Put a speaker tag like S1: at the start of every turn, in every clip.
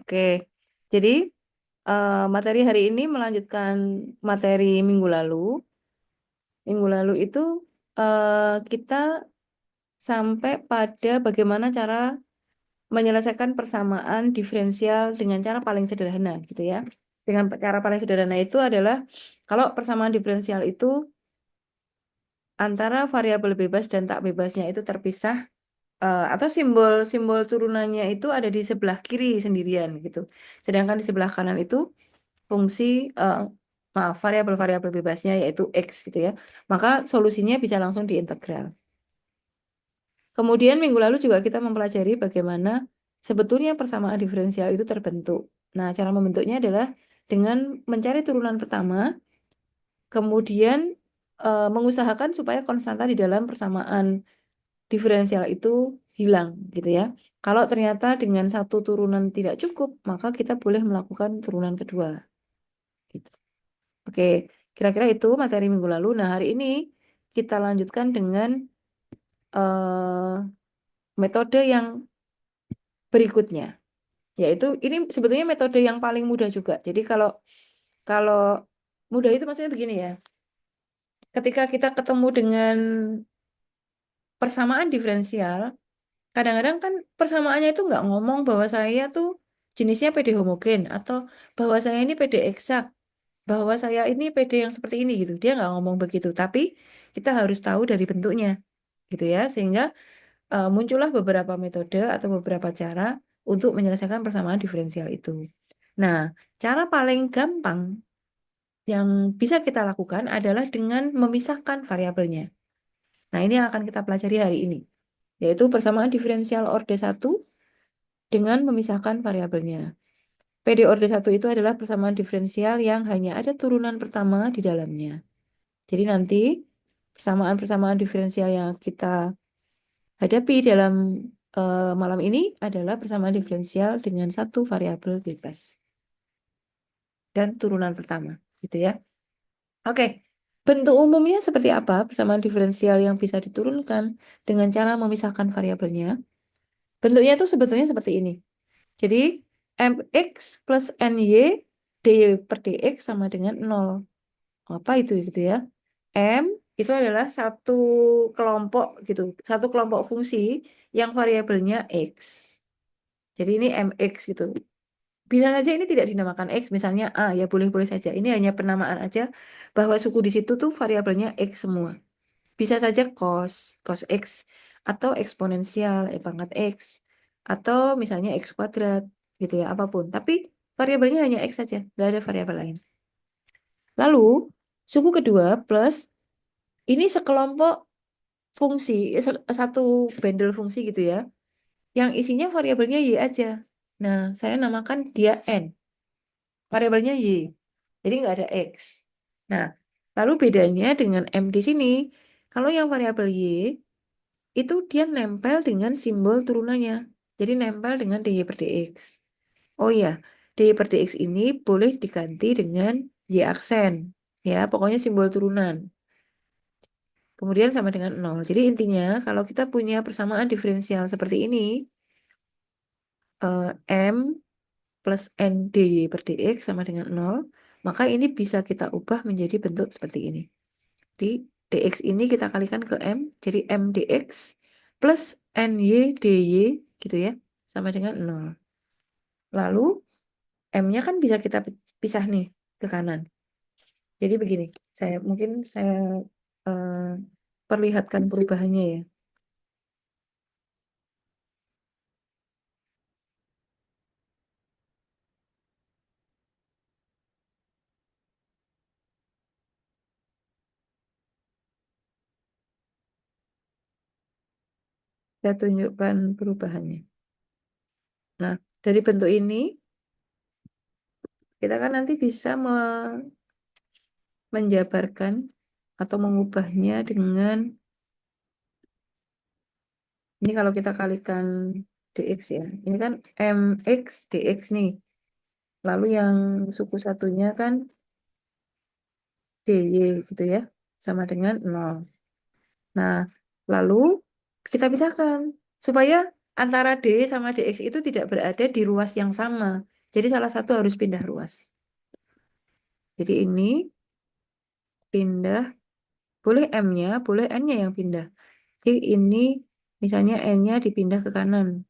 S1: Oke, jadi materi hari ini melanjutkan materi minggu lalu. Minggu lalu itu kita sampai pada bagaimana cara menyelesaikan persamaan diferensial dengan cara paling sederhana, gitu ya. Dengan cara paling sederhana itu adalah kalau persamaan diferensial itu antara variabel bebas dan tak bebasnya itu terpisah, atau simbol-simbol turunannya itu ada di sebelah kiri sendirian gitu. Sedangkan di sebelah kanan itu fungsi maaf variabel-variabel bebasnya yaitu x gitu ya. Maka solusinya bisa langsung diintegral. Kemudian minggu lalu juga kita mempelajari bagaimana sebetulnya persamaan diferensial itu terbentuk. Nah, cara membentuknya adalah dengan mencari turunan pertama, kemudian mengusahakan supaya konstanta di dalam persamaan diferensial itu hilang gitu ya. Kalau ternyata dengan satu turunan tidak cukup, maka kita boleh melakukan turunan kedua. Gitu. Oke, kira-kira itu materi minggu lalu. Nah, hari ini kita lanjutkan dengan eh, metode yang berikutnya, yaitu ini sebetulnya metode yang paling mudah juga. Jadi kalau kalau mudah itu maksudnya begini ya. Ketika kita ketemu dengan persamaan diferensial, kadang-kadang kan persamaannya itu nggak ngomong bahwa saya tuh jenisnya PD homogen atau bahwa saya ini PD eksak, bahwa saya ini PD yang seperti ini gitu. Dia nggak ngomong begitu, tapi kita harus tahu dari bentuknya gitu ya, sehingga muncullah beberapa metode atau beberapa cara untuk menyelesaikan persamaan diferensial itu. Nah, cara paling gampang yang bisa kita lakukan adalah dengan memisahkan variabelnya. Nah, ini yang akan kita pelajari hari ini, yaitu persamaan diferensial orde 1 dengan memisahkan variabelnya. PD orde 1 itu adalah persamaan diferensial yang hanya ada turunan pertama di dalamnya. Jadi nanti persamaan-persamaan diferensial yang kita hadapi dalam malam ini adalah persamaan diferensial dengan satu variabel bebas dan turunan pertama, gitu ya. Oke, bentuk umumnya seperti apa persamaan diferensial yang bisa diturunkan dengan cara memisahkan variabelnya? Bentuknya itu sebetulnya seperti ini. Jadi mx plus ny dy per dx sama dengan 0. Apa itu gitu ya? M itu adalah satu kelompok gitu, satu kelompok fungsi yang variabelnya x. Jadi ini mx gitu. Bisa saja ini tidak dinamakan x, misalnya a, ya boleh-boleh saja. Ini hanya penamaan aja bahwa suku di situ tuh variabelnya x semua. Bisa saja cos x, atau eksponensial, pangkat x, atau misalnya x kuadrat, gitu ya, apapun. Tapi variabelnya hanya x saja, nggak ada variabel lain. Lalu, suku kedua plus, ini sekelompok fungsi, satu bundle fungsi gitu ya, yang isinya variabelnya y aja. Nah, saya namakan dia n, variabelnya y. Jadi nggak ada x. Nah, lalu bedanya dengan m di sini, kalau yang variabel y, itu dia nempel dengan simbol turunannya. Jadi nempel dengan dy per dx. Oh iya, dy per dx ini boleh diganti dengan y aksen. Ya, pokoknya simbol turunan. Kemudian sama dengan 0. Jadi intinya kalau kita punya persamaan diferensial seperti ini, m plus n dy per dx sama dengan 0, maka ini bisa kita ubah menjadi bentuk seperti ini. Di dx ini kita kalikan ke m, jadi m dx plus ny dy gitu ya, sama dengan 0. Lalu m-nya kan bisa kita pisah nih ke kanan. Jadi begini, saya eh, perlihatkan perubahannya ya. Saya tunjukkan perubahannya. Nah, dari bentuk ini kita kan nanti bisa menjabarkan atau mengubahnya dengan ini kalau kita kalikan dx ya. Ini kan mx dx nih. Lalu yang suku satunya kan dy gitu ya. Sama dengan 0. Nah, lalu kita pisahkan supaya antara d sama dx itu tidak berada di ruas yang sama. Jadi salah satu harus pindah ruas. Jadi ini pindah, boleh M-nya, boleh N-nya yang pindah. Jadi ini misalnya N-nya dipindah ke kanan.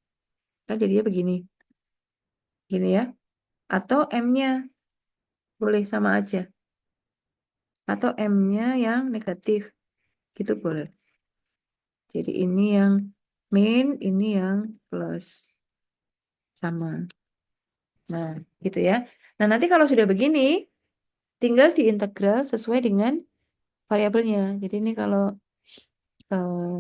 S1: Kan jadinya begini. Gini ya. Atau M-nya boleh sama aja. Atau M-nya yang negatif. Gitu boleh. Jadi ini yang min, ini yang plus. Sama. Nah, gitu ya. Nah, nanti kalau sudah begini, tinggal diintegral sesuai dengan variabelnya. Jadi ini kalau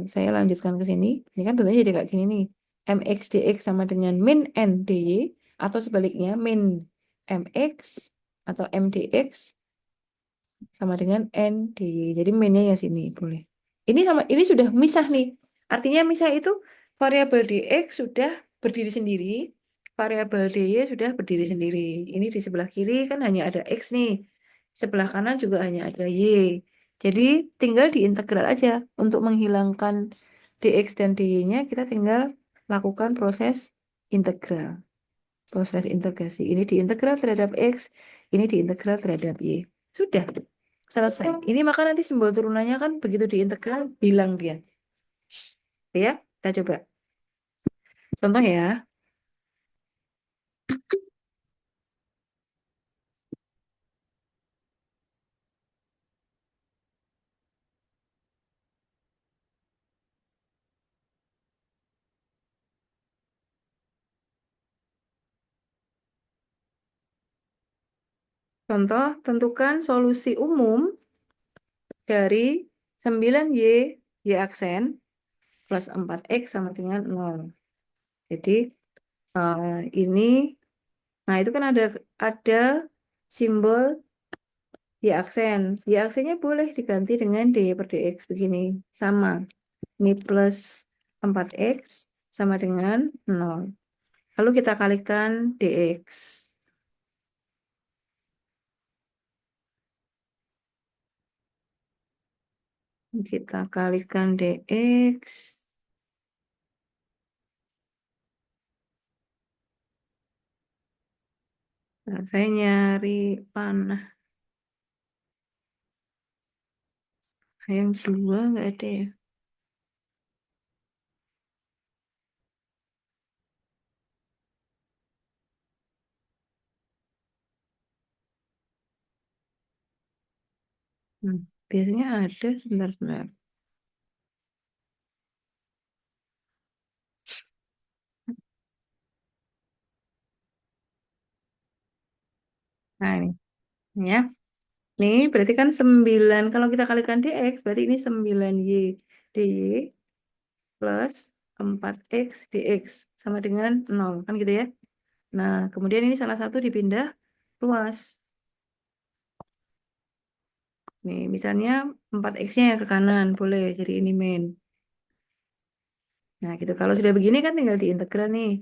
S1: saya lanjutkan ke sini, ini kan bentuknya jadi kayak gini nih. Mx dx sama dengan min n dy, atau sebaliknya min mx atau m dx sama dengan n dy. Jadi minnya yang sini boleh. Ini sudah misah nih. Artinya misah itu variabel dx sudah berdiri sendiri, variabel dy sudah berdiri sendiri. Ini di sebelah kiri kan hanya ada x nih. Sebelah kanan juga hanya ada y. Jadi tinggal diintegral aja. Untuk menghilangkan dx dan dy-nya kita tinggal lakukan proses integral. Proses integrasi. Ini diintegral terhadap x, ini diintegral terhadap y. Sudah. Selesai. Ini maka nanti simbol turunannya kan begitu diintegral hilang dia. Ya, kita coba. Contoh ya. Contoh, tentukan solusi umum dari 9y y aksen plus 4x sama dengan 0. Jadi ini, nah itu kan ada simbol y aksen. Y aksennya boleh diganti dengan dy per dx begini. Sama. Ini plus 4x sama dengan 0. Lalu kita kalikan dx. Kita kalikan dx. Nah, saya nyari panah. Yang dua nggak ada ya. Biasanya ada sebentar-sebentar. Nah, ini ya. Nih, berarti kan 9. Kalau kita kalikan dx, berarti ini 9y dy plus 4x dx sama dengan 0. Kan gitu ya. Nah, kemudian ini salah satu dipindah ruas. Nih, misalnya 4x-nya yang ke kanan, boleh. Jadi ini min. Nah, gitu. Kalau sudah begini kan tinggal diintegral nih.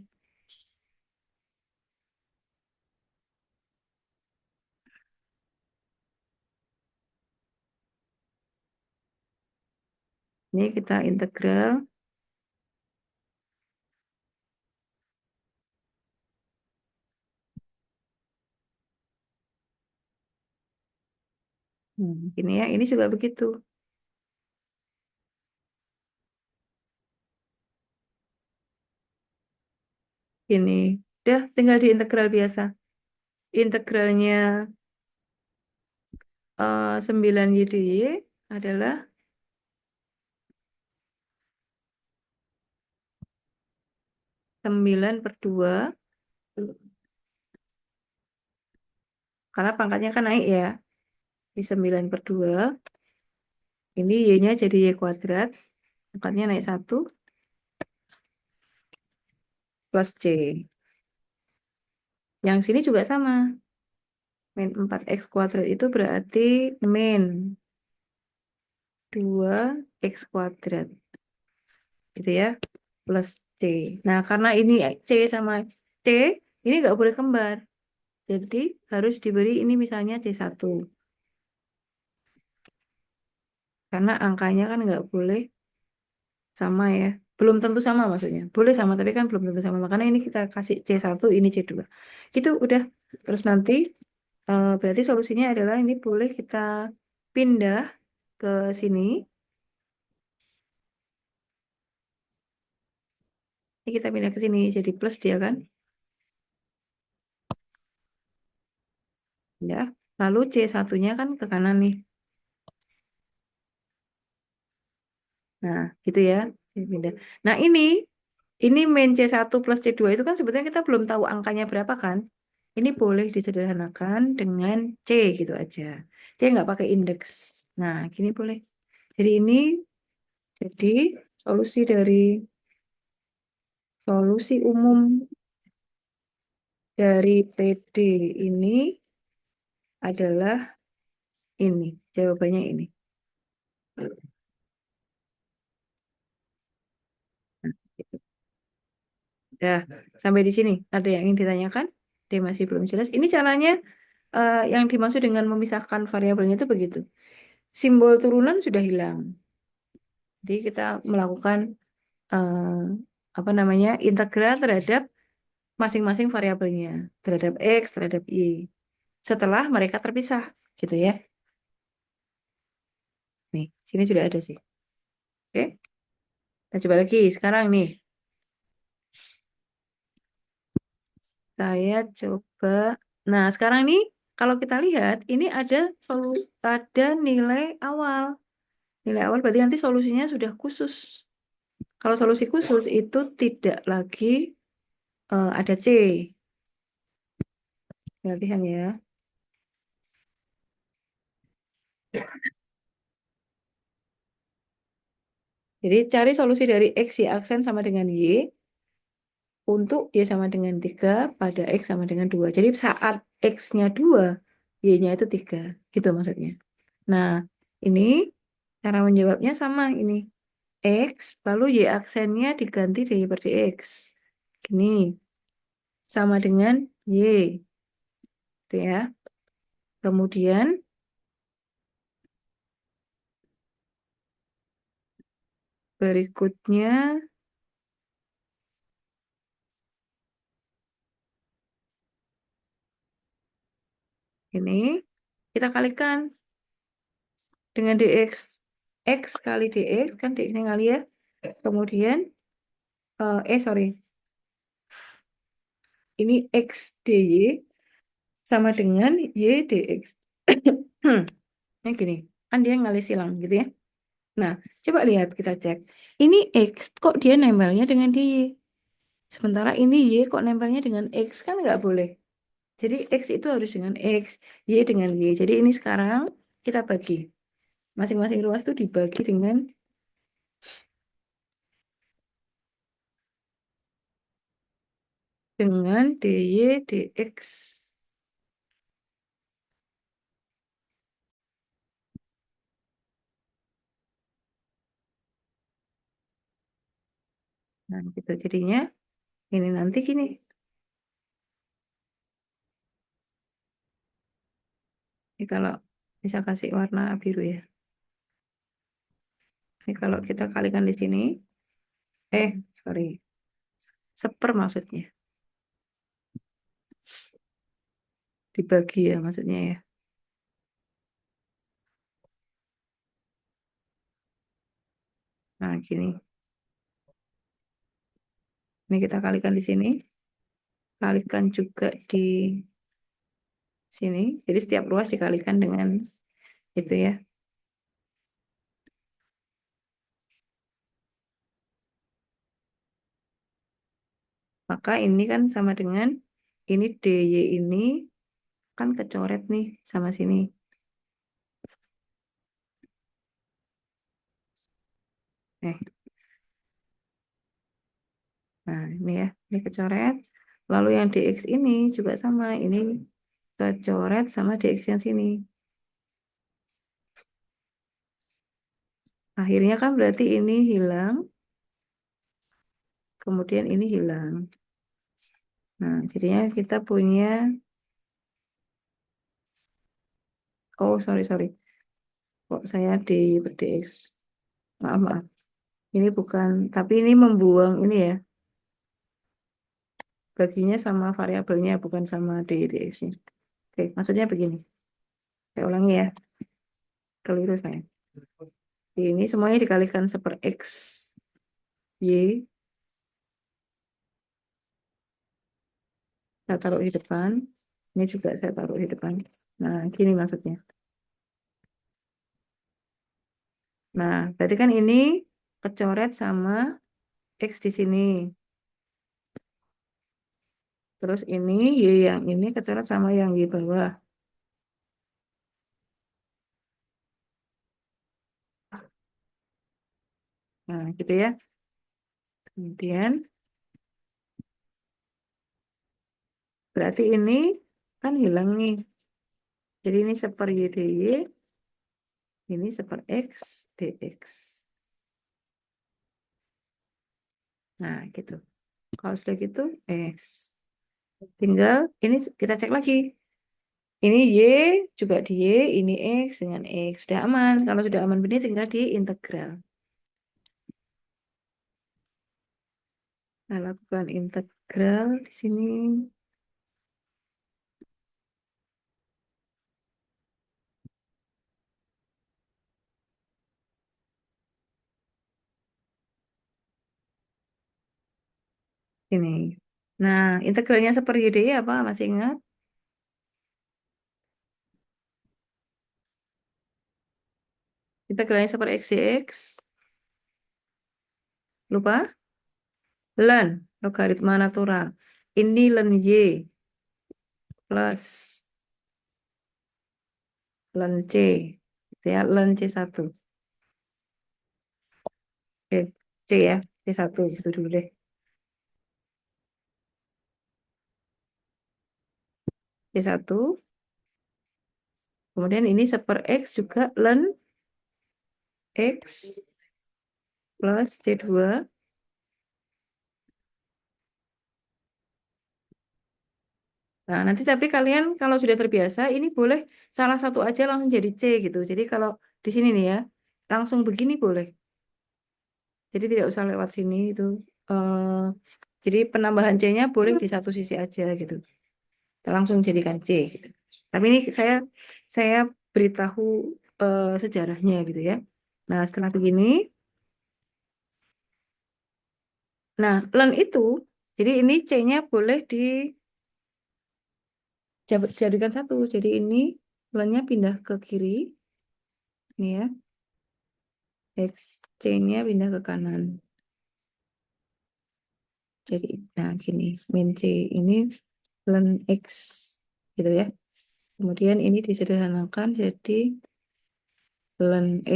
S1: Ini kita integral. Ini ya, ini juga begitu. Ini. Udah, tinggal diintegral biasa. Integralnya 9 Y dy adalah 9/2. Karena pangkatnya kan naik ya. Di 9/2. Ini Y-nya jadi Y kuadrat. Pangkatnya naik 1 plus C. Yang sini juga sama. Min 4x kuadrat itu berarti min 2x kuadrat. Gitu ya. Plus C. Nah, karena ini C sama C, ini nggak boleh kembar. Jadi harus diberi ini misalnya C1. Karena angkanya kan nggak boleh sama ya. Belum tentu sama maksudnya. Boleh sama, tapi kan belum tentu sama. Makanya ini kita kasih C1, ini C2. Gitu udah. Terus nanti berarti solusinya adalah ini boleh kita pindah ke sini. Ini kita pindah ke sini jadi plus dia kan. Ya. Lalu C1-nya kan ke kanan nih. Nah, gitu ya. Ini pindah. Nah, ini main C1 plus C2 itu kan sebetulnya kita belum tahu angkanya berapa kan. Ini boleh disederhanakan dengan C gitu aja. C nggak pakai indeks. Nah, gini boleh. Jadi ini jadi solusi umum dari PD ini adalah ini. Jawabannya ini. Nah, gitu. Udah, sampai di sini. Ada yang ingin ditanyakan? Dia masih belum jelas. Ini caranya yang dimaksud dengan memisahkan variabelnya itu begitu. Simbol turunan sudah hilang. Jadi kita melakukan eh, apa namanya integral terhadap masing-masing variabelnya, terhadap x, terhadap y. Setelah mereka terpisah, gitu ya. Nih, sini sudah ada sih. Oke, kita coba lagi. Sekarang nih, saya coba. Nah, sekarang nih, kalau kita lihat, ini ada nilai awal. Nilai awal berarti nanti solusinya sudah khusus. Kalau solusi khusus itu tidak lagi ada C. Perhatikan ya. Jadi cari solusi dari X, Y aksen sama dengan Y untuk Y sama dengan 3 pada X sama dengan 2. Jadi saat X-nya 2, Y-nya itu 3. Gitu maksudnya. Nah, ini cara menjawabnya sama ini. X, lalu Y aksennya diganti dari per dx. Gini, sama dengan Y. Gitu ya. Kemudian berikutnya ini kita kalikan dengan dx. X kali dx, kan dx-nya kali ya. Kemudian, sorry, ini X dy sama dengan Y dx. Nah, gini, kan dia ngalih silang gitu ya. Nah, coba lihat, kita cek. Ini X, kok dia nempelnya dengan dy? Sementara ini Y kok nempelnya dengan X, kan nggak boleh. Jadi X itu harus dengan X, Y dengan Y. Jadi ini sekarang kita bagi. Masing-masing ruas itu dibagi dengan dy dx. Nah, gitu. Jadinya ini nanti gini. Ini kalau bisa kasih warna biru ya. Ini kalau kita kalikan di sini, sorry, seper maksudnya. Dibagi ya maksudnya ya. Nah, gini. Ini kita kalikan di sini. Kalikan juga di sini. Jadi setiap ruas dikalikan dengan itu ya. Maka ini kan sama dengan ini dy ini kan kecoret nih sama sini. Eh, nah ini ya, ini kecoret. Lalu yang dx ini juga sama, ini kecoret sama dx yang sini. Akhirnya kan berarti ini hilang, kemudian ini hilang. Nah, jadinya kita punya, oh sorry, kok saya di per dx. Maaf, maaf. Ini bukan, tapi ini membuang ini ya, baginya sama variabelnya, bukan sama DDX-nya. Oke, maksudnya begini. Saya ulangi ya, keliru saya. Ini semuanya dikalikan seper X, Y, saya taruh di depan. Ini juga saya taruh di depan. Nah, gini maksudnya. Nah, berarti kan ini kecoret sama X di sini. Terus ini Y yang ini kecoret sama yang Y bawah. Nah, gitu ya. Kemudian, berarti ini kan hilang nih. Jadi ini seper Y DY, ini seper X DX. Nah, gitu. Kalau sudah gitu, X. Tinggal ini kita cek lagi. Ini Y juga di Y, ini X dengan X. Sudah aman. Kalau sudah aman begini tinggal diintegral. Nah, lakukan integral di sini. Ini. Nah, integralnya seperti Y DY apa? Masih ingat? Integralnya seperti X dx. Lupa? Ln, logaritma natural. Ini ln Y plus ln C. Gitu ya, ln C1. Oke, C ya, C1. Itu dulu deh. C1. Kemudian ini seper X juga ln X plus C2. Nah, nanti tapi kalian kalau sudah terbiasa, ini boleh salah satu aja langsung jadi C gitu. Jadi kalau di sini nih ya, langsung begini boleh. Jadi tidak usah lewat sini itu. Eh, jadi penambahan C-nya boleh di satu sisi aja gitu. Kita langsung jadikan C gitu. Tapi ini saya beritahu sejarahnya gitu ya. Nah, setelah begini, nah ln itu, jadi ini C-nya boleh dijadikan satu. Jadi ini ln-nya pindah ke kiri, nih ya. X C-nya pindah ke kanan. Jadi, nah gini, min C ini ln X gitu ya. Kemudian ini disederhanakan jadi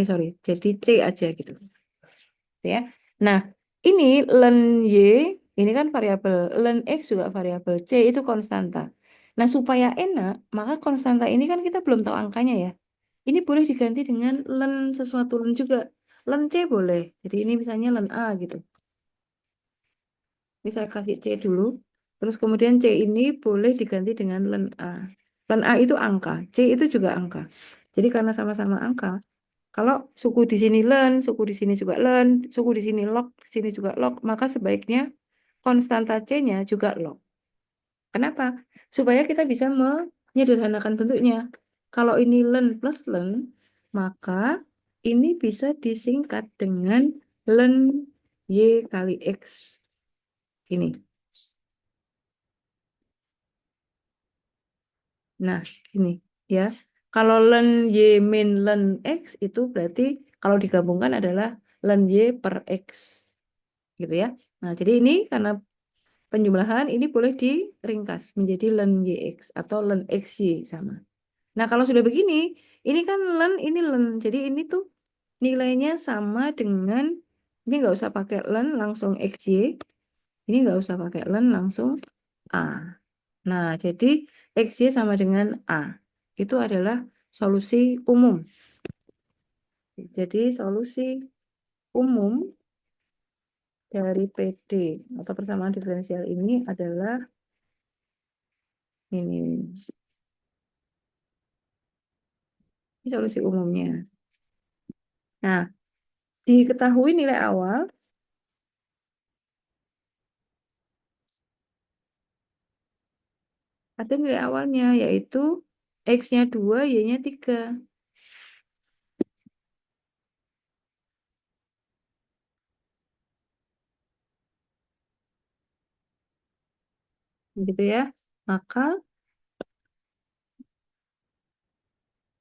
S1: sorry, jadi C aja gitu. Ya. Nah, ini ln Y, ini kan variabel, ln X juga variabel, C itu konstanta. Nah, supaya enak, maka konstanta ini kan kita belum tahu angkanya ya. Ini boleh diganti dengan ln sesuatu ln juga. Ln C boleh. Jadi ini misalnya ln A gitu. Ini saya kasih C dulu. Terus kemudian C ini boleh diganti dengan ln A. Ln A itu angka, C itu juga angka. Jadi karena sama-sama angka, kalau suku di sini ln, suku di sini juga ln, suku di sini log, di sini juga log, maka sebaiknya konstanta C-nya juga log. Kenapa? Supaya kita bisa menyederhanakan bentuknya. Kalau ini ln plus ln, maka ini bisa disingkat dengan ln Y kali X. Ini. Nah, ini ya. Kalau ln Y min ln X itu berarti kalau digabungkan adalah ln Y per X. Gitu ya. Nah, jadi ini karena penjumlahan ini boleh diringkas menjadi ln YX atau ln XY sama. Nah, kalau sudah begini, ini kan ln, ini ln. Jadi ini tuh nilainya sama dengan, ini nggak usah pakai ln langsung XY. Ini nggak usah pakai ln langsung A. Nah, jadi XY sama dengan A. Itu adalah solusi umum. Jadi solusi umum dari PD atau persamaan diferensial ini adalah ini. Ini solusi umumnya. Nah, Diketahui nilai awal, ada nilai awalnya, yaitu X-nya 2, Y-nya 3. Gitu ya. Maka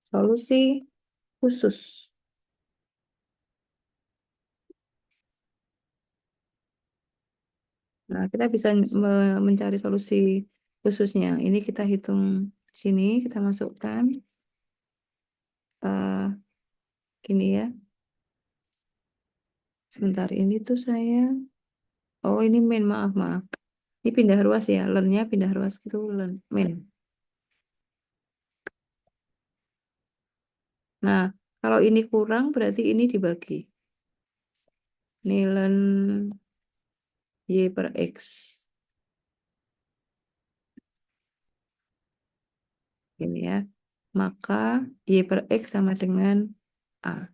S1: solusi khusus. Nah, kita bisa mencari solusi khususnya. Ini kita hitung sini, kita masukkan eh gini ya. Sebentar, ini tuh saya. Oh, ini main, maaf, maaf. Ini pindah ruas ya, learn-nya pindah ruas gitu, learn, main. Nah, kalau ini kurang berarti ini dibagi. Ini learn Y per X. Ini ya. Maka Y per X sama dengan A.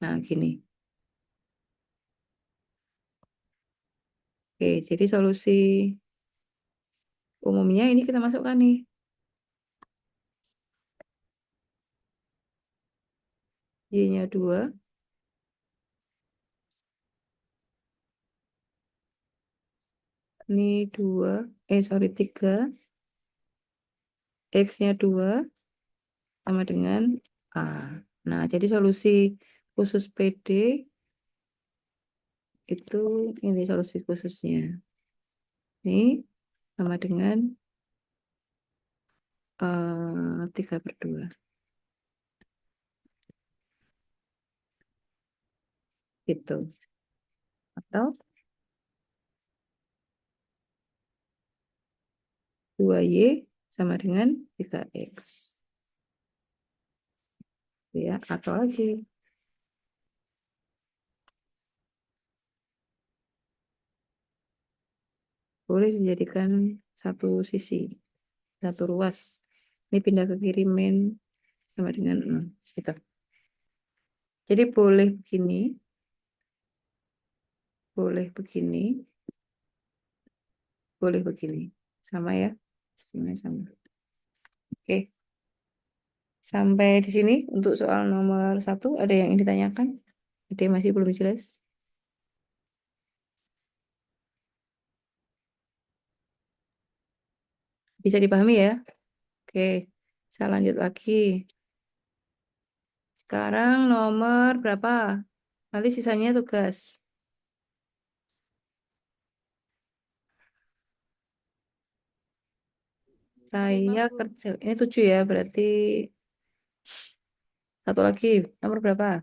S1: Nah, gini. Oke, jadi solusi umumnya ini kita masukkan nih. Y-nya 2, ini 2, sorry 3, X-nya 2 sama dengan A. Nah, jadi solusi khusus PD itu ini solusi khususnya. Ini sama dengan 3/2. Gitu. Atau 2Y sama dengan 3X. Ya, atau lagi. Boleh dijadikan satu sisi, satu ruas. Ini pindah ke kiri main sama dengan 6. Gitu. Jadi boleh begini, boleh begini. Sama ya. Semuanya sama. Oke. Sampai di sini untuk soal nomor 1. Ada yang ingin ditanyakan? Ada yang masih belum jelas? Bisa dipahami ya? Oke. Saya lanjut lagi. Sekarang nomor berapa? Nanti sisanya tugas. Saya kerja. Ini 7 ya, berarti satu lagi. Nomor berapa?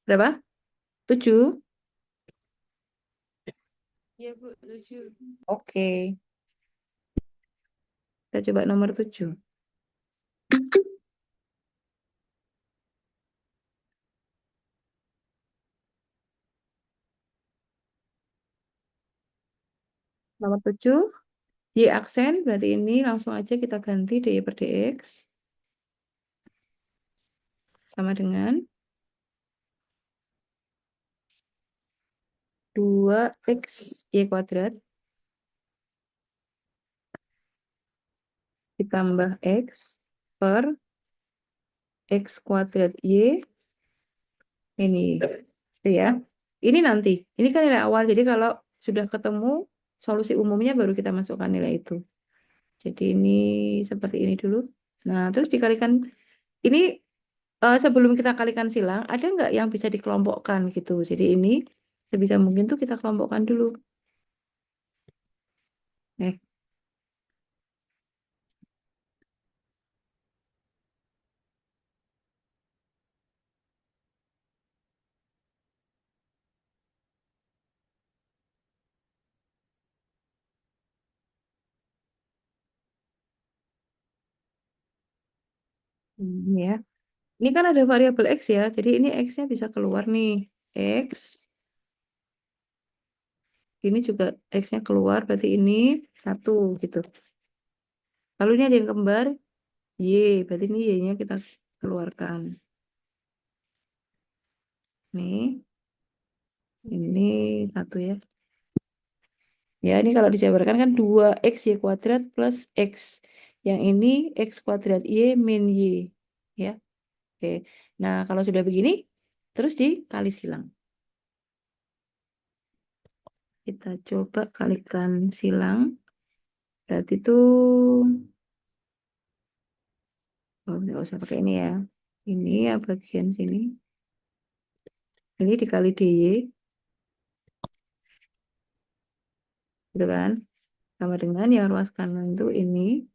S1: Berapa? 7. Oke. Kita coba nomor 7. Nomor 7. Y aksen, berarti ini langsung aja kita ganti dy per dx. Sama dengan 2x y kuadrat ditambah x per x kuadrat y ini. Itu ya. Ini nanti. Ini kan nilai awal. Jadi kalau sudah ketemu solusi umumnya baru kita masukkan nilai itu. Jadi ini seperti ini dulu. Nah, terus dikalikan. Ini sebelum kita kalikan silang, ada nggak yang bisa dikelompokkan gitu. Jadi ini sebisa mungkin tuh kita kelompokkan dulu. Eh, ya. Ini kan ada variabel X ya, jadi ini X-nya bisa keluar nih. X, ini juga X-nya keluar, berarti ini 1 gitu. Lalu ini ada yang kembar, Y, berarti ini Y-nya kita keluarkan. Ini satu ya. Ya, ini kalau dijabarkan kan 2x y kuadrat plus x. Yang ini x kuadrat y min y. Ya, oke. Nah, kalau sudah begini, terus dikali silang. Kita coba kalikan silang. Berarti itu, oh, nggak usah pakai ini ya. Ini ya bagian sini. Ini dikali dy, gitu kan? Sama dengan yang ruas kanan itu ini.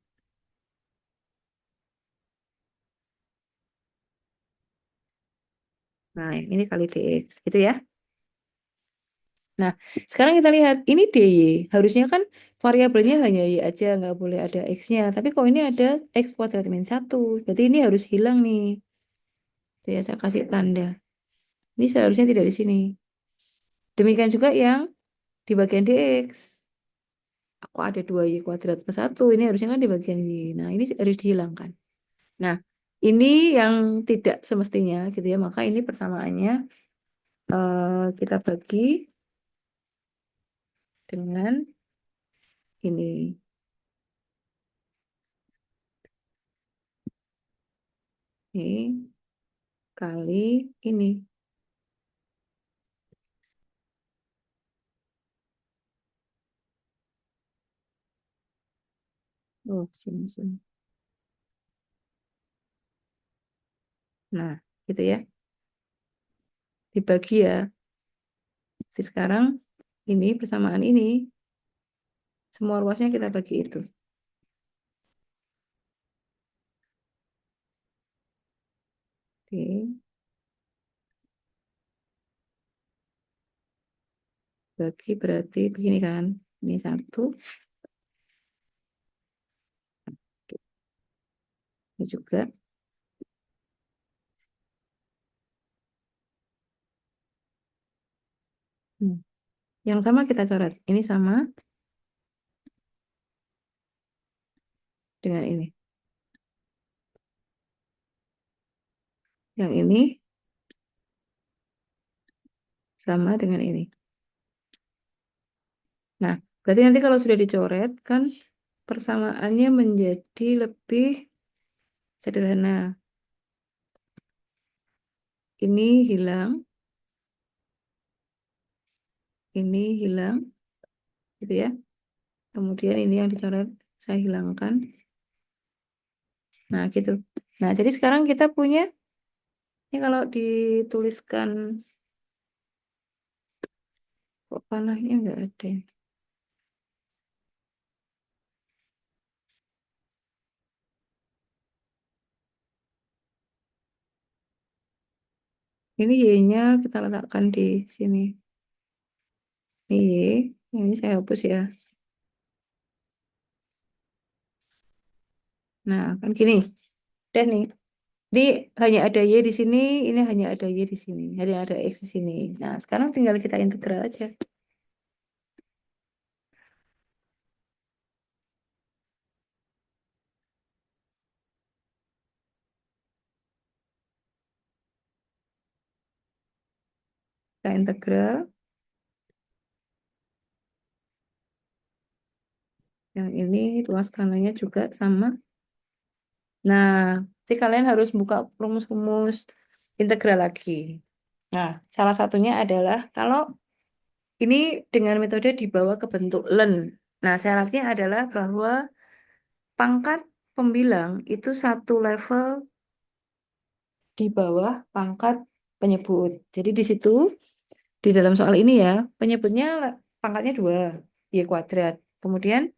S1: Nah, ini kali dx, gitu ya. Nah, sekarang kita lihat, ini dy. Harusnya kan variabelnya hanya y aja, nggak boleh ada x-nya. Tapi kok ini ada x kuadrat min 1. Berarti ini harus hilang nih. Tuh ya, saya kasih tanda. Ini seharusnya tidak di sini. Demikian juga yang di bagian dx. Aku ada 2y kuadrat plus 1. Ini harusnya kan di bagian y. Nah, ini harus dihilangkan. Nah, ini yang tidak semestinya gitu ya. Maka ini persamaannya kita bagi dengan ini. Ini kali ini. Oh, sini. Nah, gitu ya. Dibagi ya. Jadi sekarang ini persamaan ini, semua ruasnya kita bagi itu. Oke. Bagi berarti begini kan. Ini satu, ini juga. Hmm. Yang sama kita coret. Ini sama dengan ini. Yang ini sama dengan ini. Nah, berarti nanti kalau sudah dicoret kan persamaannya menjadi lebih sederhana. Ini hilang, ini hilang, gitu ya. Kemudian ini yang dicoret saya hilangkan. Nah, gitu. Nah, jadi sekarang kita punya, ini kalau dituliskan, kok panahnya nggak ada ya? Ini Y-nya kita letakkan di sini. Ini Y, yang ini saya hapus ya. Nah, kan gini. Udah nih. Ini hanya ada Y di sini, ini hanya ada Y di sini. Hanya ada X di sini. Nah, sekarang tinggal kita integral aja. Kita integral. Yang ini ruas kanannya juga sama. Nah, nanti kalian harus buka rumus-rumus integral lagi. Nah, salah satunya adalah kalau ini dengan metode dibawa ke bentuk len. Nah, syaratnya adalah bahwa pangkat pembilang itu satu level di bawah pangkat penyebut. Jadi di situ, di dalam soal ini ya, penyebutnya pangkatnya 2, Y kuadrat. Kemudian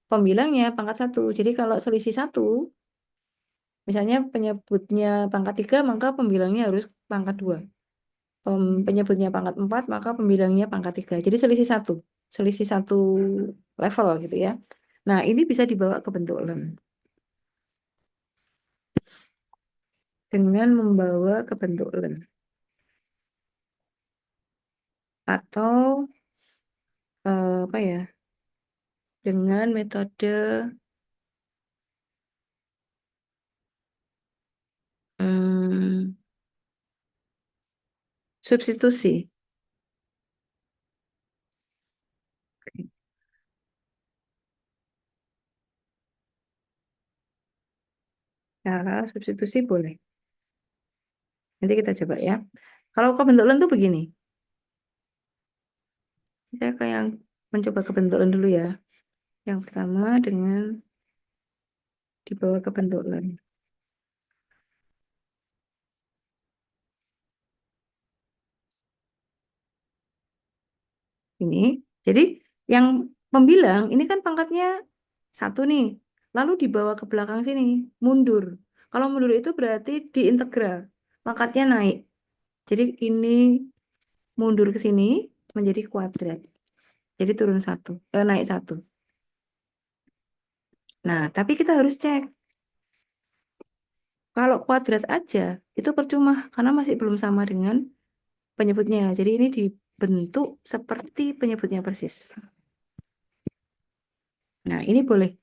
S1: pembilangnya pangkat 1. Jadi kalau selisih 1, misalnya penyebutnya pangkat 3, maka pembilangnya harus pangkat 2. Penyebutnya pangkat 4, maka pembilangnya pangkat 3. Jadi selisih satu level gitu ya. Nah, ini bisa dibawa ke bentuk lem dengan membawa ke bentuk lem atau apa ya? Dengan metode Hmm, substitusi. Oke. Cara substitusi boleh. Nanti kita coba ya. Kalau kebentulan tuh begini. Saya kayak mencoba kebentulan dulu ya. Yang pertama dengan dibawa kebentulan. Ini. Jadi yang pembilang ini kan pangkatnya satu nih. Lalu dibawa ke belakang sini. Mundur. Kalau mundur itu berarti diintegral. Pangkatnya naik. Jadi ini mundur ke sini menjadi kuadrat. Jadi turun satu. Naik satu. Nah, tapi kita harus cek. Kalau kuadrat aja, itu percuma. Karena masih belum sama dengan penyebutnya. Jadi ini dibentuk seperti penyebutnya persis. Nah, ini boleh.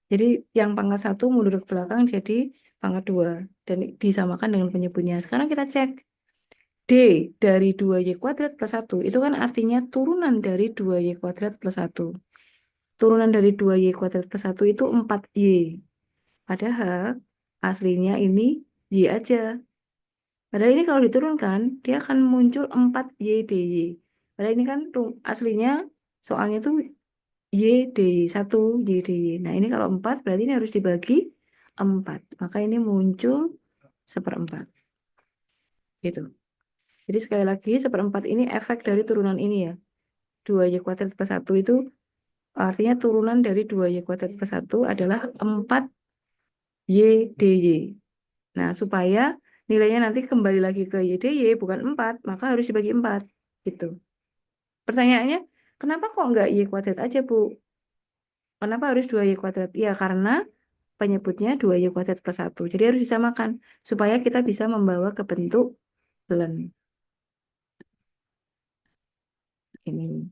S1: Jadi yang pangkat satu mundur ke belakang jadi pangkat dua. Dan disamakan dengan penyebutnya. Sekarang kita cek. D dari 2Y kuadrat plus satu. Itu kan artinya turunan dari 2Y kuadrat plus satu. Turunan dari 2Y kuadrat plus satu itu 4Y. Padahal aslinya ini Y aja. Padahal ini kalau diturunkan, dia akan muncul 4YDY. Padahal ini kan aslinya soalnya itu YDY, 1 YDY. Nah ini kalau 4 berarti ini harus dibagi 4. Maka ini muncul seperempat. Gitu. Jadi sekali lagi seperempat ini efek dari turunan ini ya. 2Y kuadrat plus 1 itu artinya turunan dari 2Y kuadrat plus 1 adalah 4YDY. Nah, supaya nilainya nanti kembali lagi ke YDY bukan 4 maka harus dibagi 4 gitu. Pertanyaannya, kenapa kok nggak Y kuadrat aja, Bu? Kenapa harus 2Y kuadrat? Ya, karena penyebutnya 2Y kuadrat plus satu. Jadi harus disamakan supaya kita bisa membawa ke bentuk ln ini.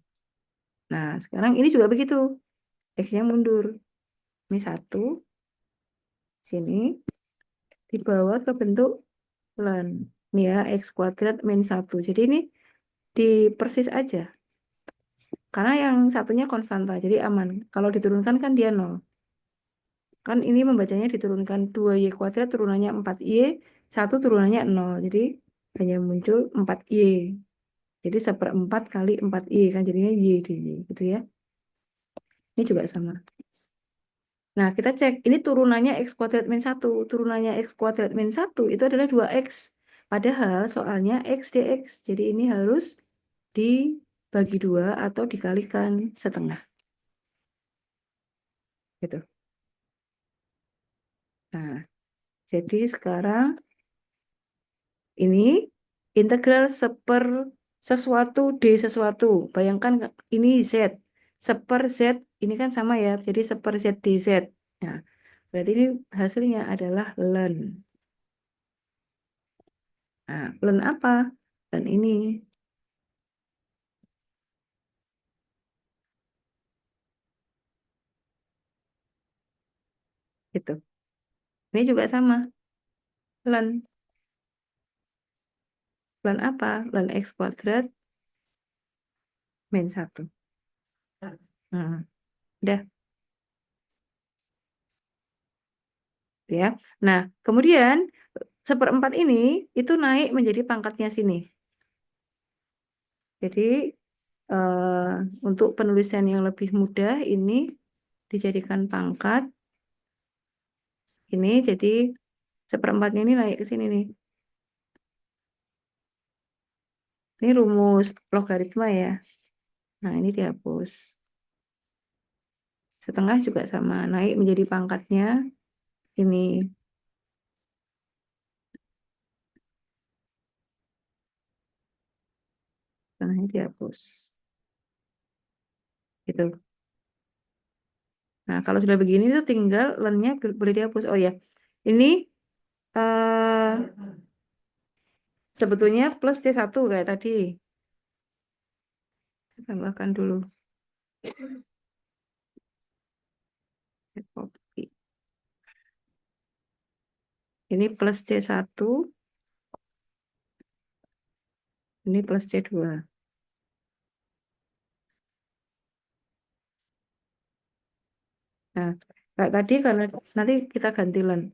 S1: Nah, sekarang ini juga begitu. X-nya mundur. Ini satu, sini dibawa ke bentuk ln. Ini ya, X kuadrat min satu. Jadi ini dipersis aja. Karena yang satunya konstanta, jadi aman. Kalau diturunkan kan dia nol. Kan ini membacanya diturunkan 2Y kuadrat turunannya 4Y, 1 turunannya 0. Jadi hanya muncul 4Y. Jadi seperempat kali 4Y kan jadinya Y di Y gitu ya. Ini juga sama. Nah, kita cek ini turunannya X kuadrat min 1. Turunannya X kuadrat min 1 itu adalah 2X. Padahal soalnya X dx. Jadi ini harus dibagi 2 atau dikalikan setengah. Gitu. Nah, jadi sekarang ini integral sesuatu D sesuatu. Bayangkan ini Z. Seper Z, ini kan sama ya. Jadi seper Z dz. Nah, berarti ini hasilnya adalah ln. Nah, ln apa? Ln ini. Gitu. Ini juga sama. Ln. Ln apa? Ln X kuadrat min 1. Nah, udah ya. Nah, kemudian seperempat ini itu naik menjadi pangkatnya sini. Jadi eh, untuk penulisan yang lebih mudah ini dijadikan pangkat ini jadi seperempatnya ini naik ke sini nih. Ini rumus logaritma ya. Nah, ini dihapus. Setengah juga sama, naik menjadi pangkatnya ini. Setengahnya dihapus. Gitu. Nah, kalau sudah begini itu tinggal lennya boleh dihapus. Oh ya, ini eh, sebetulnya plus C1 kayak tadi. Saya tambahkan dulu. Copy. Ini plus C1 Ini plus C2. Nah, kayak tadi karena nanti kita ganti len.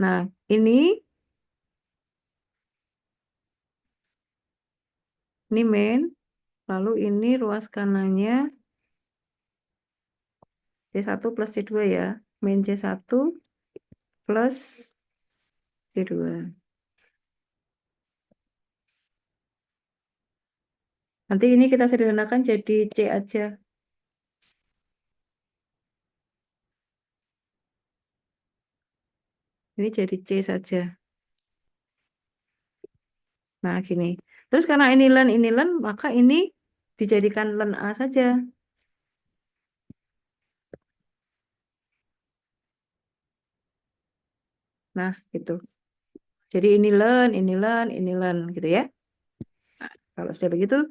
S1: Nah, ini main, lalu ini ruas kanannya C1 plus C2 ya. Main C1 plus C2. Nanti ini kita sederhanakan jadi C aja. Ini jadi C saja. Nah, gini. Terus karena ini len, maka ini dijadikan len A saja. Nah, gitu. Jadi ini len, gitu ya. Kalau sudah begitu,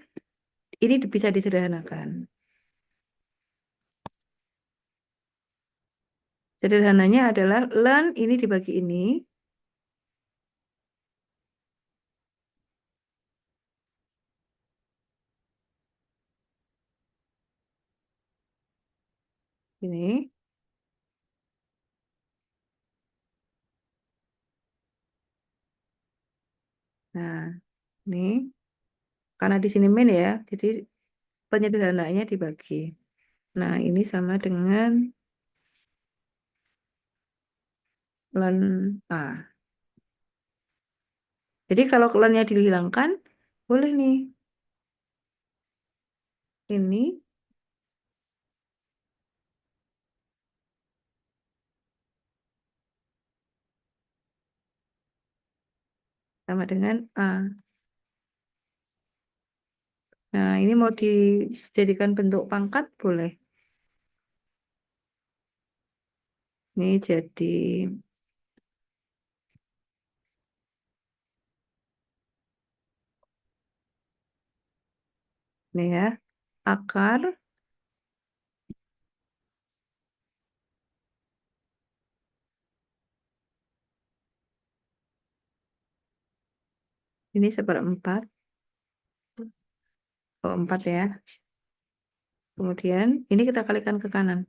S1: ini bisa disederhanakan. Sederhananya adalah len ini dibagi ini. Nah, ini karena di sini min ya, jadi penyederhanaannya dibagi. Nah, ini sama dengan len A. Jadi kalau lennya dihilangkan, boleh nih. Ini sama dengan A. Nah, ini mau dijadikan bentuk pangkat, boleh. Ini jadi, nih ya, akar, ini seperempat, oh 4 ya. Kemudian, ini kita kalikan ke kanan.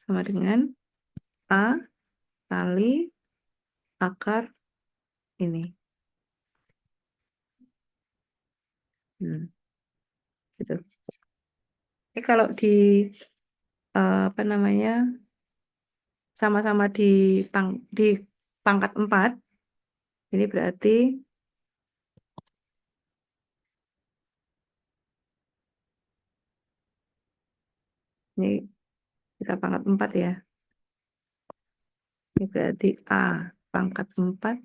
S1: Sama dengan A kali akar ini. Gitu. Ini kalau apa namanya, sama-sama di pangkat 4, ini berarti ini kita pangkat 4 ya. Ini berarti A pangkat 4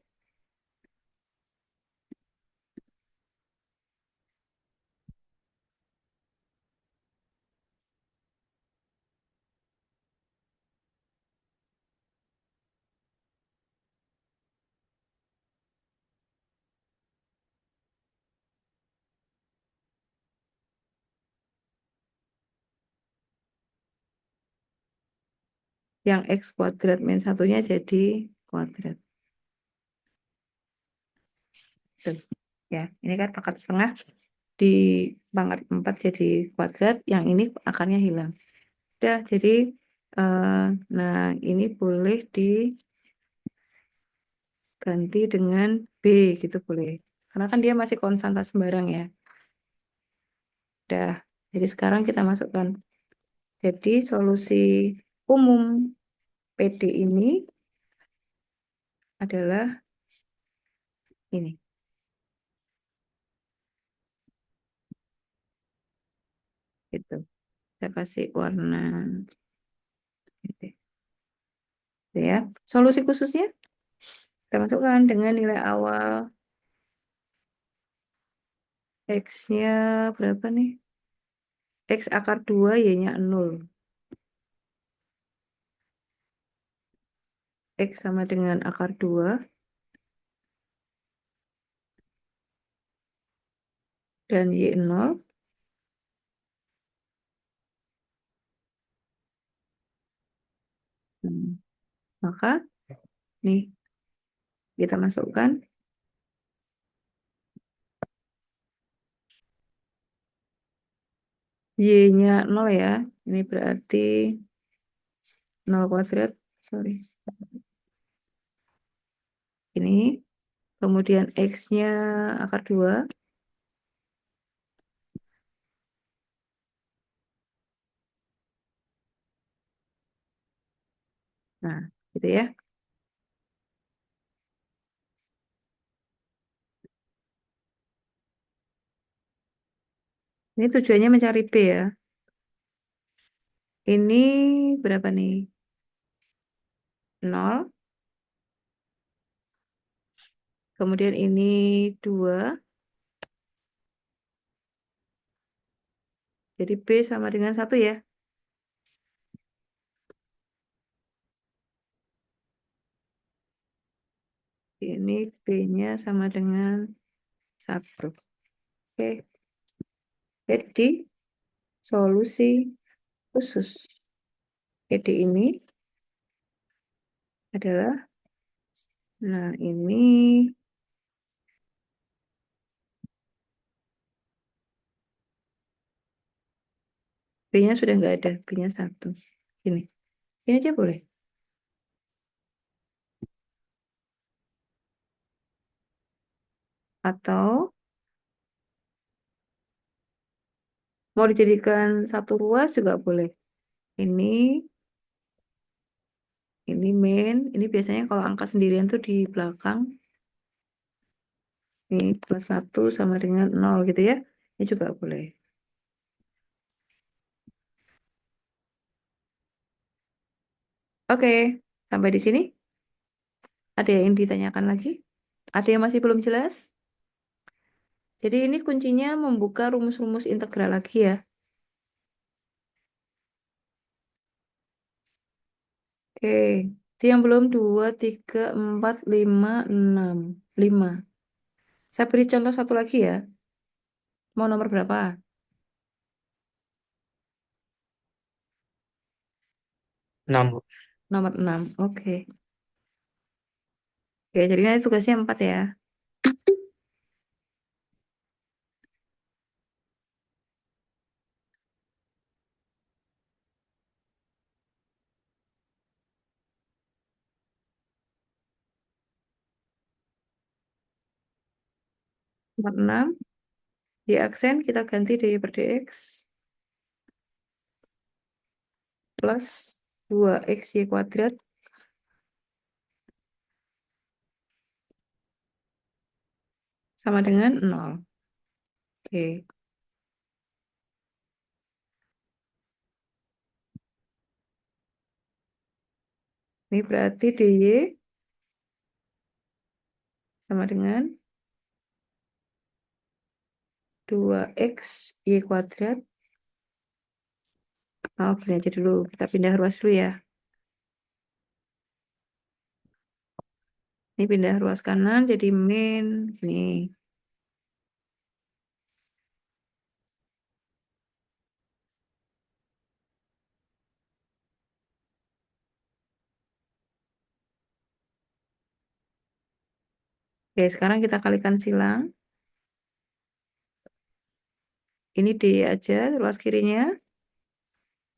S1: yang X kuadrat min satunya jadi kuadrat. Tuh. Ya, ini kan pangkat setengah di pangkat 4 jadi kuadrat, yang ini akarnya hilang. Udah, jadi nah ini boleh diganti dengan B gitu boleh. Karena kan dia masih konstanta sembarang ya. Udah, jadi sekarang kita masukkan. Jadi solusi umum PD ini adalah ini. Gitu. Saya kasih warna gitu ya. Solusi khususnya kita masukkan dengan nilai awal X-nya berapa nih? X akar 2 Y-nya 0. X sama dengan akar 2 dan Y 0. Maka nih kita masukkan Y-nya 0 ya. Ini berarti 0 kuadrat. Sorry. Ini. Kemudian X-nya akar 2. Nah, gitu ya. Ini tujuannya mencari B ya. Ini berapa nih? 0. Kemudian ini 2. Jadi B sama dengan 1 ya. Ini B-nya sama dengan 1. Oke. Jadi solusi khusus PD ini adalah, nah ini B-nya sudah nggak ada, B-nya 1. Ini aja boleh. Atau mau dijadikan satu ruas juga boleh. Ini main. Ini biasanya kalau angka sendirian tuh di belakang. Ini plus 1 sama dengan 0 gitu ya. Ini juga boleh. Oke, sampai di sini. Ada yang ditanyakan lagi? Ada yang masih belum jelas? Jadi ini kuncinya membuka rumus-rumus integral lagi ya. Oke, itu yang belum 2, 3, 4, 5, 6. 5. Saya beri contoh satu lagi ya. Mau nomor berapa?
S2: 6, Bu.
S1: Nomor 6. Oke. Oke, jadi nanti tugasnya 4 ya. 6. Di aksen kita ganti dy per dx plus 2xy kuadrat sama dengan 0. Oke. Ini berarti dy sama dengan 2xy kuadrat. Oh, gini aja dulu. Kita pindah ruas dulu ya. Ini pindah ruas kanan jadi min. Nih. Oke, sekarang kita kalikan silang. Ini dy aja ruas kirinya.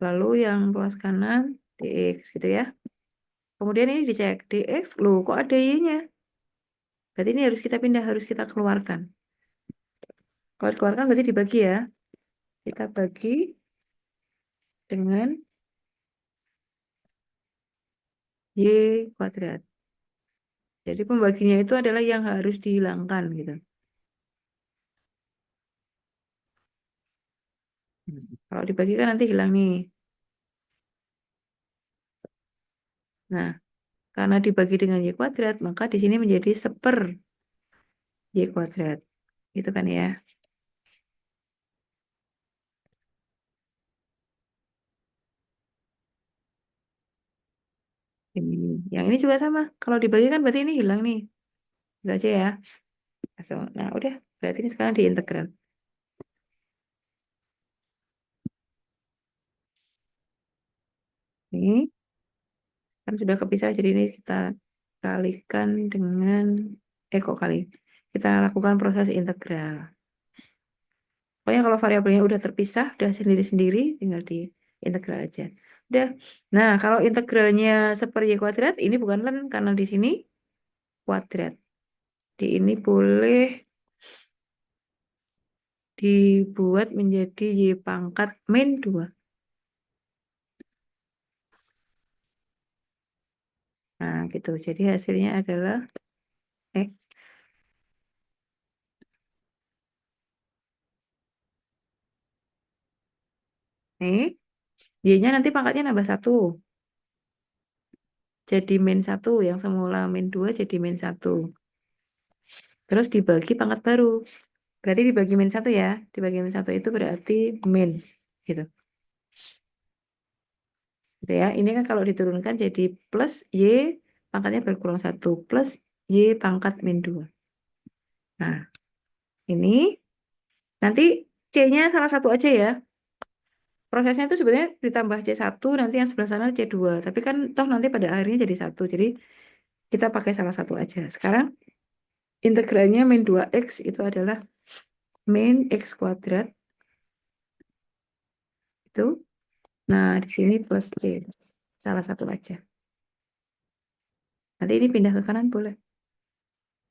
S1: Lalu yang ruas kanan dx gitu ya. Kemudian ini dicek dx. Loh, kok ada y-nya? Berarti ini harus kita pindah, harus kita keluarkan. Kalau dikeluarkan berarti dibagi ya. Kita bagi dengan y kuadrat. Jadi pembaginya itu adalah yang harus dihilangkan gitu. Kalau dibagi kan nanti hilang nih. Nah, karena dibagi dengan y kuadrat, maka di sini menjadi seper y kuadrat. Gitu kan ya. Ini. Yang ini juga sama. Kalau dibagi kan berarti ini hilang nih. Itu aja ya. Langsung. Nah, udah. Berarti ini sekarang diintegral. Ini kan sudah kepisah. Jadi ini kita kalikan dengan kok kali. Kita lakukan proses integral. Pokoknya kalau variabelnya udah terpisah, udah sendiri-sendiri, tinggal di integral aja. Udah. Nah, kalau integralnya seper Y kuadrat, ini bukan ln, karena di sini kuadrat. Di ini boleh dibuat menjadi Y pangkat min 2. Nah, gitu. Jadi hasilnya adalah eh nih, Y-nya nanti pangkatnya nambah 1. Jadi min 1, yang semula min 2 jadi min 1. Terus dibagi pangkat baru. Berarti dibagi min 1 ya. Dibagi min 1 itu berarti min. Gitu. Gitu ya. Ini kan kalau diturunkan jadi plus Y pangkatnya berkurang 1. Plus Y pangkat min 2. Nah, ini nanti C-nya salah satu aja ya. Prosesnya itu sebenarnya ditambah C1, nanti yang sebelah sana C2. Tapi kan toh nanti pada akhirnya jadi 1. Jadi kita pakai salah satu aja. Sekarang integralnya min 2x itu adalah min x kuadrat. Itu. Nah, di sini plus C. Salah satu aja. Nanti ini pindah ke kanan boleh.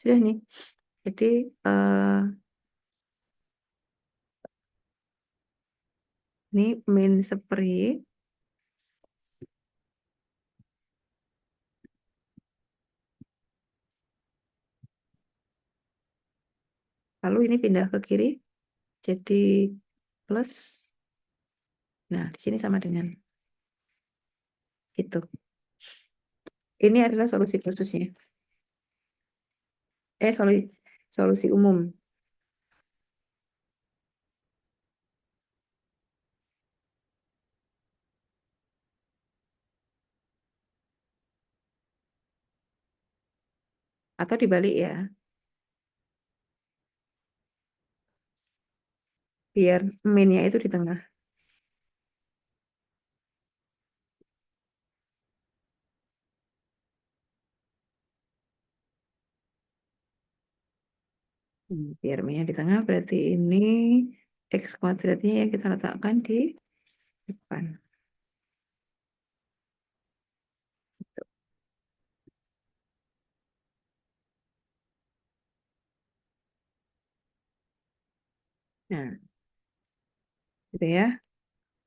S1: Sudah nih. Jadi ini min seper Y. Lalu ini pindah ke kiri. Jadi plus. Nah, di sini sama dengan itu. Ini adalah solusi khususnya. Solusi umum. Atau dibalik ya. Biar minnya itu di tengah. Biar minnya di tengah berarti ini x kuadratnya yang kita letakkan di depan. Nah, gitu ya.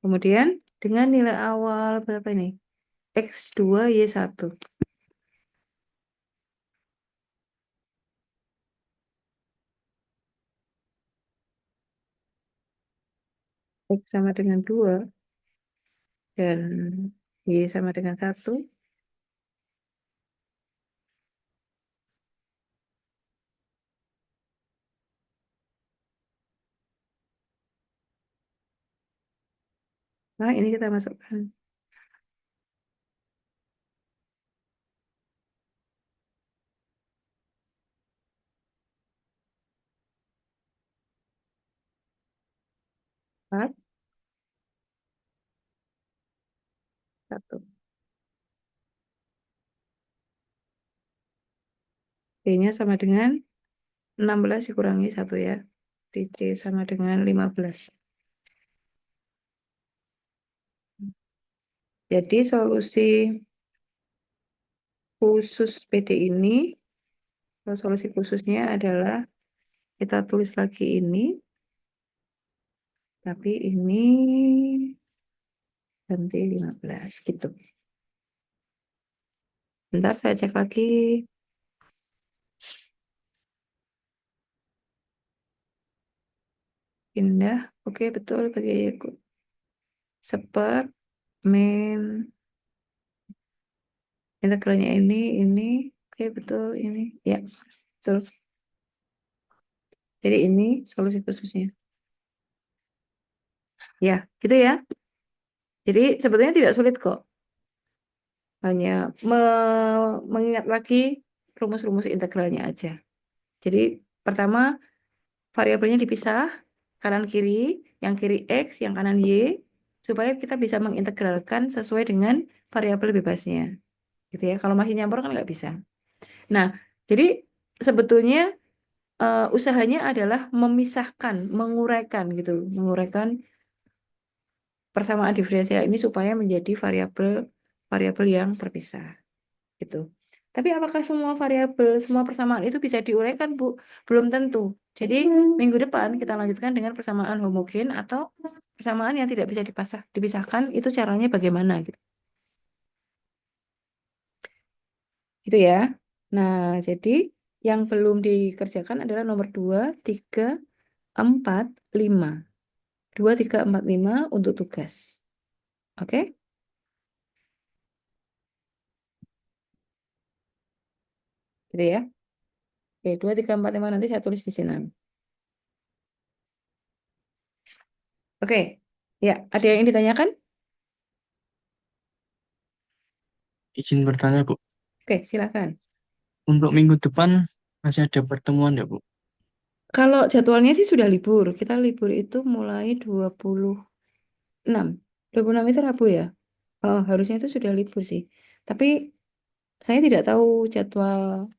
S1: Kemudian dengan nilai awal berapa ini? X2 Y1. X sama dengan 2 dan Y sama dengan 1. Nah, ini kita masukkan 4, 1. Y-nya sama dengan 16 dikurangi 1 ya. DC sama dengan 15. Jadi solusi khusus PD ini, solusi khususnya adalah kita tulis lagi ini, tapi ini ganti 15 gitu. Bentar saya cek lagi. Pindah. Oke, betul bagi seper min integralnya ini. Oke, betul ini. Ya, betul. Jadi ini solusi khususnya. Ya, gitu ya. Jadi sebetulnya tidak sulit kok. Hanya mengingat lagi rumus-rumus integralnya aja. Jadi pertama variabelnya dipisah, kanan kiri, yang kiri X, yang kanan Y, supaya kita bisa mengintegralkan sesuai dengan variabel bebasnya. Gitu ya. Kalau masih nyampur kan nggak bisa. Nah, jadi sebetulnya usahanya adalah memisahkan, menguraikan gitu, menguraikan persamaan diferensial ini supaya menjadi variabel variabel yang terpisah gitu. Tapi apakah semua variabel, semua persamaan itu bisa diuraikan, Bu? Belum tentu. Jadi minggu depan kita lanjutkan dengan persamaan homogen atau persamaan yang tidak bisa dipisahkan, itu caranya bagaimana gitu. Gitu ya. Nah, jadi yang belum dikerjakan adalah nomor 2, 3, 4, 5. 2, 3, 4, 5 untuk tugas. Oke? Gitu ya. Oke, 2, 3, 4, 5 nanti saya tulis di sini. Oke. Ya, ada yang ditanyakan?
S2: Izin bertanya, Bu.
S1: Oke, silakan.
S2: Untuk minggu depan masih ada pertemuan ya, Bu?
S1: Kalau jadwalnya sih sudah libur. Kita libur itu mulai 26. 26 itu Rabu ya? Oh, harusnya itu sudah libur sih. Tapi saya tidak tahu jadwal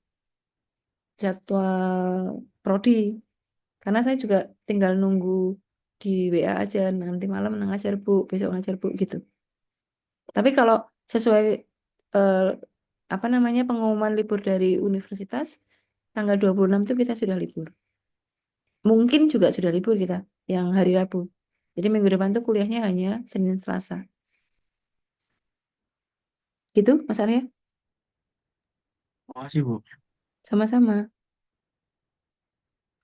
S1: jadwal prodi karena saya juga tinggal nunggu di WA aja, nanti malam ngajar Bu, besok ngajar Bu gitu. Tapi kalau sesuai eh, apa namanya pengumuman libur dari universitas tanggal 26 itu kita sudah libur. Mungkin juga sudah libur kita yang hari Rabu. Jadi minggu depan tuh kuliahnya hanya Senin Selasa. Gitu Mas Arya?
S2: Makasih, Bu.
S1: Sama-sama.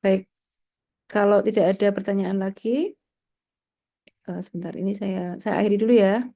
S1: Baik, kalau tidak ada pertanyaan lagi, sebentar ini saya akhiri dulu ya.